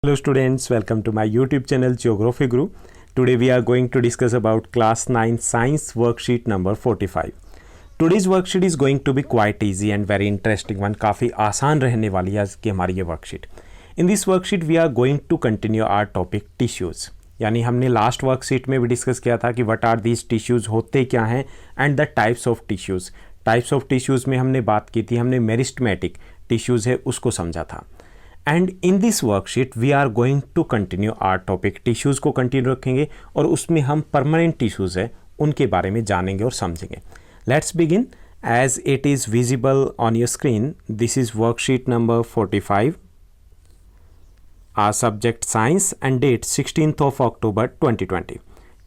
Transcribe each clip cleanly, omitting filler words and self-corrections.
Hello students, welcome to my YouTube channel Geography Guru. Today we are going to discuss about class 9 science worksheet number 45. Today's worksheet is going to be quite easy and very interesting one. काफ़ी आसान रहने वाली है आज की हमारी ये worksheet. In this worksheet we are going to continue our topic tissues. यानी हमने लास्ट वर्कशीट में भी डिस्कस किया था कि व्हाट आर दीज टिश्यूज़ होते क्या हैं and the types of tissues. Types of tissues में हमने बात की थी, हमने मेरिस्टेमेटिक टिश्यूज़ है उसको समझा था. And in this worksheet we are going to continue our topic. Tissues को कंटिन्यू रखेंगे और उसमें हम परमानेंट टिश्यूज़ है उनके बारे में जानेंगे और समझेंगे. Let's begin. As it is visible on your screen, this is worksheet number 45. Our subject science and date 16th of October 2020.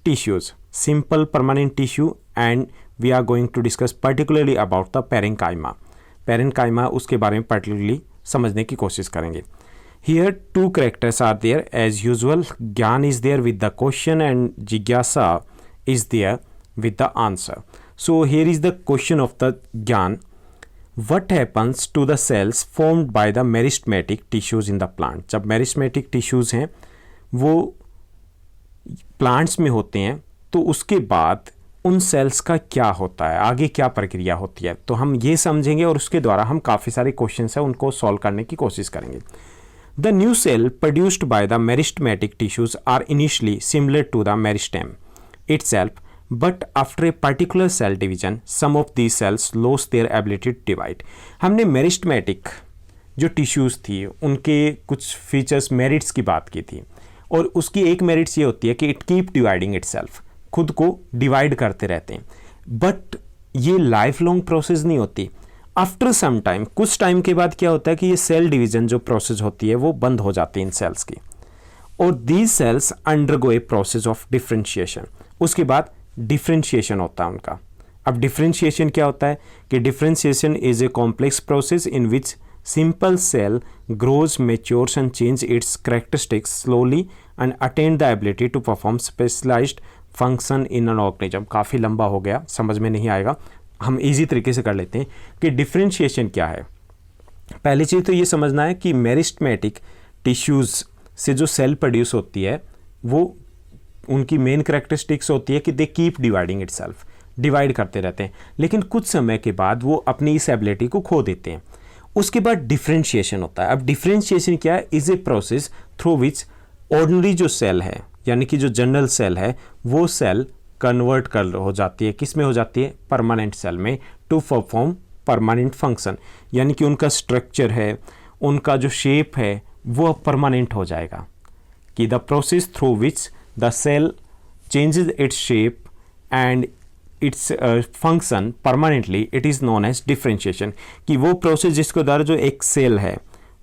Tissues, simple permanent tissue, and we are going to discuss particularly about the parenchyma. Parenchyma उसके बारे में particularly समझने की कोशिश करेंगे. Here two characters are there as usual. ज्ञान is there with the question and जिज्ञासा is there with the answer. So here is the question of the ज्ञान. What happens to the cells formed by the meristematic tissues in the plant? जब meristematic tissues हैं वो plants में होते हैं तो उसके बाद उन cells का क्या होता है, आगे क्या प्रक्रिया होती है, तो हम ये समझेंगे और उसके द्वारा हम काफ़ी सारे क्वेश्चंस हैं उनको सॉल्व करने की कोशिश करेंगे. The new cell produced by the meristematic tissues are initially similar to the meristem itself. But after a particular cell division, some of these cells lose their ability to divide. हमने meristematic जो tissues थी उनके कुछ features merits की बात की थी और उसकी एक मेरिट्स ये होती है कि इट कीप डिवाइडिंग इटसेल्फ, खुद को डिवाइड करते रहते हैं. बट ये लाइफ लॉन्ग प्रोसेस नहीं होती. आफ्टर सम टाइम, कुछ टाइम के बाद क्या होता है कि ये सेल डिवीजन जो प्रोसेस होती है वो बंद हो जाती है इन सेल्स की और these cells undergo a process of differentiation. उसके बाद डिफ्रेंशिएशन होता है उनका. अब डिफ्रेंशिएशन क्या होता है कि differentiation is a complex process in which simple cell grows, matures and change its characteristics slowly and attain the ability to perform specialised function in an organism. काफ़ी लंबा हो गया, समझ में नहीं आएगा, हम इजी तरीके से कर लेते हैं कि डिफ्रेंशिएशन क्या है. पहली चीज़ तो ये समझना है कि मेरिस्टेमेटिक टिश्यूज़ से जो सेल प्रोड्यूस होती है वो उनकी मेन करेक्टरिस्टिक्स होती है कि they keep dividing itself, divide करते रहते हैं, लेकिन कुछ समय के बाद वो अपनी इस एबिलिटी को खो देते हैं. उसके बाद डिफ्रेंशिएशन होता है. अब डिफ्रेंशिएशन क्या है? Is a process through which ordinary जो सेल है यानी कि जो जनरल सेल है वो सेल कन्वर्ट कर हो जाती है, किस में हो जाती है? परमानेंट सेल में, टू परफॉर्म परमानेंट फंक्शन. यानी कि उनका स्ट्रक्चर है, उनका जो शेप है वो अब परमानेंट हो जाएगा. कि the process through which the cell changes its shape and its function permanently, it is known as differentiation. कि वो प्रोसेस जिसके द्वारा जो एक सेल है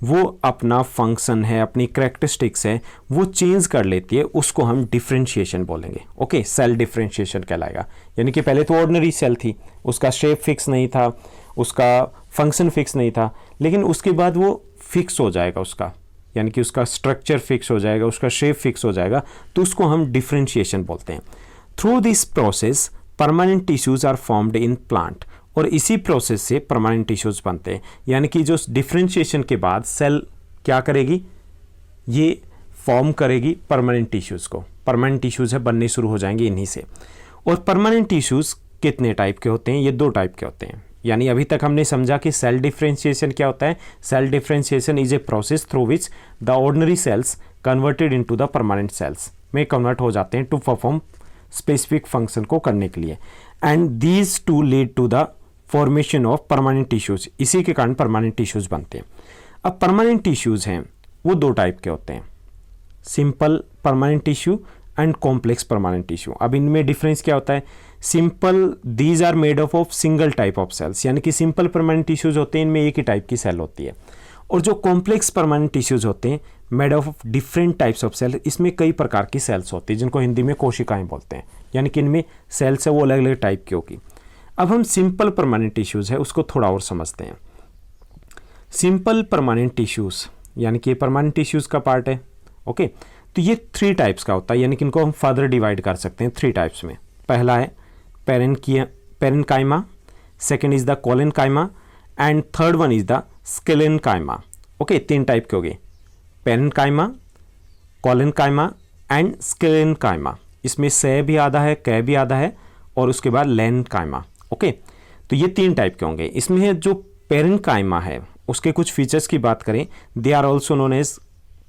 वो अपना फंक्शन है, अपनी करेक्टरिस्टिक्स है वो चेंज कर लेती है, उसको हम डिफ्रेंशिएशन बोलेंगे. ओके, सेल डिफ्रेंशिएशन कहलाएगा. यानी कि पहले तो ऑर्डिनरी सेल थी, उसका शेप फिक्स नहीं था, उसका फंक्शन फिक्स नहीं था, लेकिन उसके बाद वो फिक्स हो जाएगा, उसका यानी कि उसका स्ट्रक्चर फिक्स हो जाएगा, उसका शेप फिक्स हो जाएगा, तो उसको हम डिफ्रेंशिएशन बोलते हैं. Through this process permanent tissues are formed in plant. और इसी प्रोसेस से परमानेंट टिश्यूज़ बनते हैं. यानी कि जो डिफ्रेंशिएशन के बाद सेल क्या करेगी? ये फॉर्म करेगी परमानेंट टिश्यूज़ को. परमानेंट टिश्यूज़ है बनने शुरू हो जाएंगे इन्हीं से. और परमानेंट टिश्यूज़ कितने टाइप के होते हैं? ये 2 टाइप के होते हैं. यानी अभी तक हमने समझा कि सेल डिफ्रेंशिएशन क्या होता है. Cell differentiation is a process through which the ordinary cells converted into the permanent cells में कन्वर्ट हो जाते हैं टू परफॉर्म स्पेसिफिक फंक्शन को करने के लिए. And these two lead to the formation of permanent tissues. इसी के कारण परमानेंट टिश्यूज़ बनते हैं. अब परमानेंट टिश्यूज़ हैं वो 2 टाइप के होते हैं, simple permanent tissue and complex permanent tissue. अब इनमें डिफरेंस क्या होता है? Simple these are made of single type of cells. यानी कि सिंपल परमानेंट टिश्यूज़ होते हैं, इनमें एक ही टाइप की सेल होती है. और जो कॉम्प्लेक्स परमानेंट टिश्यूज़ होते हैं made of different types of cell, इसमें कई प्रकार की सेल्स होती है जिनको हिंदी में कोशिकाएं बोलते हैं. यानी कि इनमें सेल्स है वो अलग अलग टाइप की होगी. अब हम सिंपल परमानेंट टिश्यूज़ है उसको थोड़ा और समझते हैं. सिंपल परमानेंट टिश्यूज़ यानी कि परमानेंट टिश्यूज़ का पार्ट है. ओके, तो ये 3 टाइप्स का होता है. यानी कि इनको हम फर्दर डिवाइड कर सकते हैं 3 टाइप्स में. पहला है parenchyma, second is the collenchyma and third one is the sclerenchyma. Okay, 3 type के हो गए. Parenchyma, collenchyma and sclerenchyma. इसमें से भी आधा है, कै भी आधा है, और उसके बाद लेनकाइमा। ओके, तो ये 3 टाइप के होंगे। इसमें जो पेरेन्काइमा है उसके कुछ फीचर्स की बात करें, they are also known as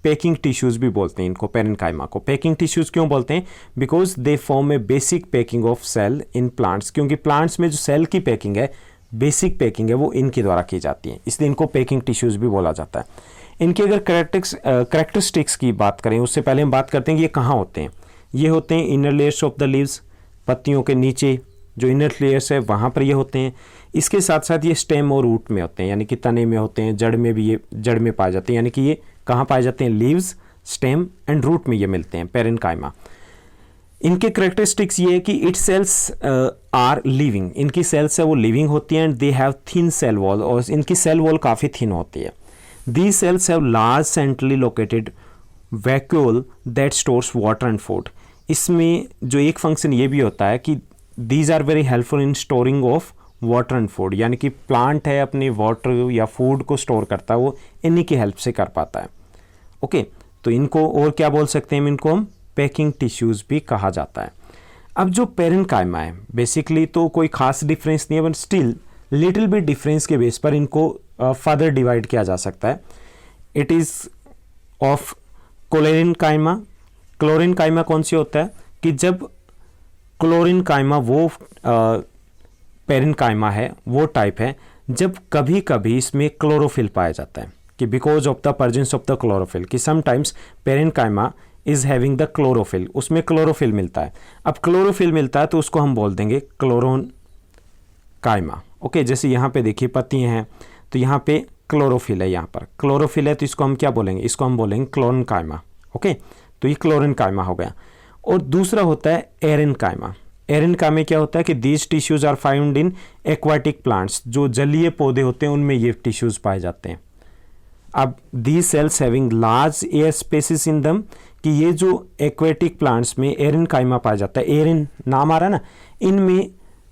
packing tissues भी बोलते हैं इनको। पेरेन्काइमा को पैकिंग टिश्यूज क्यों बोलते हैं? Because they form a basic packing of cell in plants, क्योंकि प्लांट्स में जो सेल की पैकिंग है, बेसिक पैकिंग है, वो इनके द्वारा की जाती है, इसलिए इनको पैकिंग टिश्यूज भी बोला जाता है। इनके अगर करेक्टरिस्टिक्स की बात करें उससे पहले हम बात करते हैं कि ये कहाँ होते हैं। ये होते हैं inner layers of the leaves, पत्तियों के नीचे जो इनर लेयर्स है वहाँ पर ये होते हैं। इसके साथ साथ ये स्टेम और रूट में होते हैं, यानी कि तने में होते हैं, जड़ में भी ये जड़ में पाए जाते हैं, यानी कि ये कहाँ पाए जाते हैं? लीव्स, स्टेम एंड रूट में ये मिलते हैं, पेरेन्काइमा। इनके करेक्टरिस्टिक्स ये है कि इट सेल्स आर लिविंग, इनकी सेल्स है वो लिविंग होती हैं, and they have thin cell wall, और इनकी सेल वॉल काफ़ी थिन होती है। These cells have large centrally located vacuole that stores water and food. इसमें जो एक फंक्शन ये भी होता है कि these are very helpful in storing of water and food, यानी कि प्लांट है अपने वाटर या फूड को स्टोर करता है, वो इन्हीं की हेल्प से कर पाता है। ओके, तो इनको और क्या बोल सकते हैं? इनको हम पैकिंग टिश्यूज़ भी कहा जाता है। अब जो पेरेन्काइमा है बेसिकली तो कोई खास डिफरेंस नहीं है, but still little bit difference के बेस पर इनको फर्दर डिवाइड किया जा सकता है। It is of chlorenchyma. Chlorenchyma कौन सी होता है कि जब क्लोरेनकाइमा वो पेरेन्काइमा है, वो टाइप है जब कभी कभी इसमें क्लोरोफिल पाया जाता है, कि because of the presence of the chlorophyll, कि sometimes parenchyma is having the chlorophyll, उसमें क्लोरोफिल मिलता है। अब क्लोरोफिल मिलता है तो उसको हम बोल देंगे क्लोरोनकाइमा। ओके, जैसे यहाँ पे देखिए पत्तियाँ हैं तो यहाँ पे क्लोरोफिल है, यहाँ पर क्लोरोफिल है तो इसको हम क्या बोलेंगे? इसको हम बोलेंगे क्लोरेनकाइमा। ओके, तो ये क्लोरेनकाइमा हो गया। और दूसरा होता है एरेनकाइमा। एरेनकाइमा क्या होता है कि these tissues are found in aquatic plants, जो जलीय पौधे होते हैं उनमें ये टिश्यूज पाए जाते हैं। अब these cells having large air spaces in them, कि ये जो एक्वेटिक प्लांट्स में एरेनकाइमा पाया जाता है, एरेन नाम आ रहा है ना, इनमें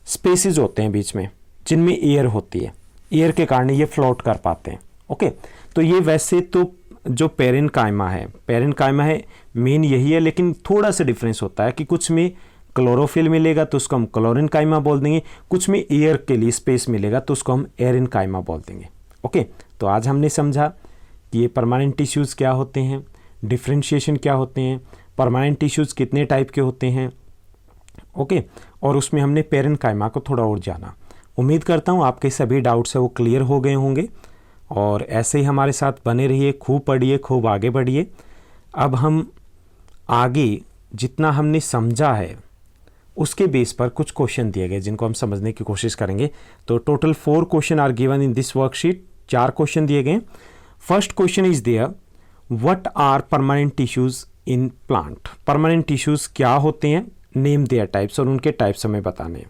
स्पेसिस होते हैं बीच में जिनमें एयर होती है, एयर के कारण ये फ्लोट कर पाते हैं। ओके, तो ये वैसे तो जो पेरेन्काइमा है मेन यही है, लेकिन थोड़ा सा डिफरेंस होता है कि कुछ में क्लोरोफिल मिलेगा तो उसको हम क्लोरेनकाइमा बोल देंगे, कुछ में एयर के लिए स्पेस मिलेगा तो उसको हम एरेनकाइमा बोल देंगे। ओके, तो आज हमने समझा कि ये परमानेंट टिश्यूज़ क्या होते हैं, डिफ्रेंशिएशन क्या होते हैं, परमानेंट टिश्यूज़ कितने टाइप के होते हैं। ओके, और उसमें हमने पेरेन्काइमा को थोड़ा और जाना। उम्मीद करता हूँ आपके सभी डाउट्स है वो क्लियर हो गए होंगे, और ऐसे ही हमारे साथ बने रहिए, खूब पढ़िए, खूब आगे बढ़िए। अब हम आगे जितना हमने समझा है उसके बेस पर कुछ क्वेश्चन दिए गए जिनको हम समझने की कोशिश करेंगे। तो total 4 question are given in this worksheet, 4 question दिए गए। First question is there, what are permanent tissues in plant. Permanent tissues क्या होते हैं, नेम देयर टाइप्स, और उनके टाइप्स हमें बताने हैं।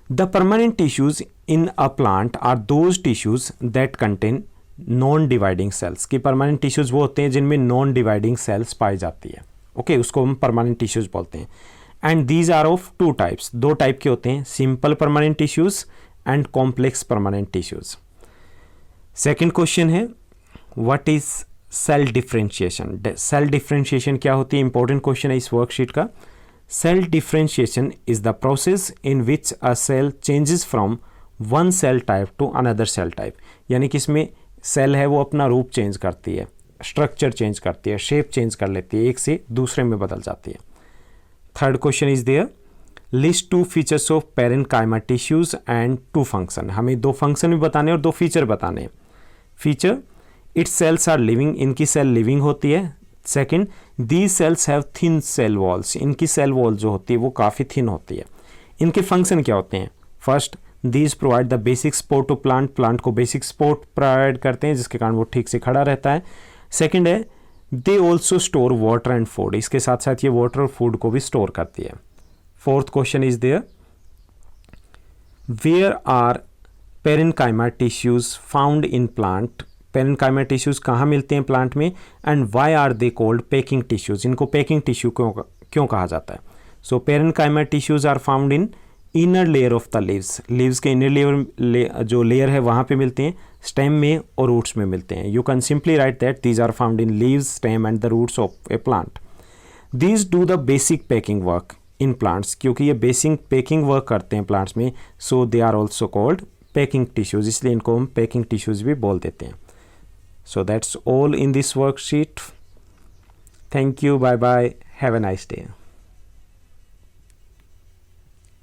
The permanent tissues in a plant are those tissues that contain non dividing cells, कि परमानेंट टिश्यूज वो होते हैं जिनमें नॉन डिवाइडिंग सेल्स पाई जाती है। ओके, उसको हम परमानेंट टिश्यूज बोलते हैं। And these are of 2 types, 2 type के होते हैं, simple permanent tissues and complex permanent tissues. Second question है, what is cell differentiation. Cell differentiation क्या होती है, इंपॉर्टेंट क्वेश्चन है इस वर्कशीट का। Cell differentiation is the process in which a cell changes from one cell type to another cell type, यानी कि इसमें सेल है वो अपना रूप चेंज करती है, स्ट्रक्चर चेंज करती है, शेप चेंज कर लेती है, एक से दूसरे में बदल जाती है। Third question is there, list 2 features of parenchyma tissues and 2 function. हमें 2 फंक्शन भी बताने और 2 फीचर बताने हैं। Feature, its cells are living, इनकी सेल लिविंग होती है। Second, these cells have thin cell walls, इनकी सेल वॉल जो होती है वो काफ़ी थिन होती है। इनके फंक्शन क्या होते हैं? First, these provide the basic support to plant, plant को बेसिक सपोर्ट प्रोवाइड करते हैं जिसके कारण वो ठीक से खड़ा रहता है। सेकेंड है, they also store water and food, इसके साथ साथ ये वाटर और फूड को भी स्टोर करती है। Fourth question is there, where are parenchyma tissues found in plant. Parenchyma tissues कहाँ मिलते हैं प्लांट में, and why are they called packing tissues, इनको पैकिंग टिश्यू क्यों कहा जाता है। So parenchyma tissues are found in inner layer of the leaves, leaves के इनर लेयर जो लेयर है वहाँ पे मिलते हैं, स्टेम में और रूट्स में मिलते हैं. You can simply write that these are found in leaves, stem and the roots of a plant. These do the basic packing work in plants, क्योंकि ये बेसिक पैकिंग वर्क करते हैं प्लांट्स में, so they are also called packing tissues, इसलिए इनको हम packing tissues भी बोल देते हैं. So that's all in this worksheet. Thank you, bye bye, have a nice day.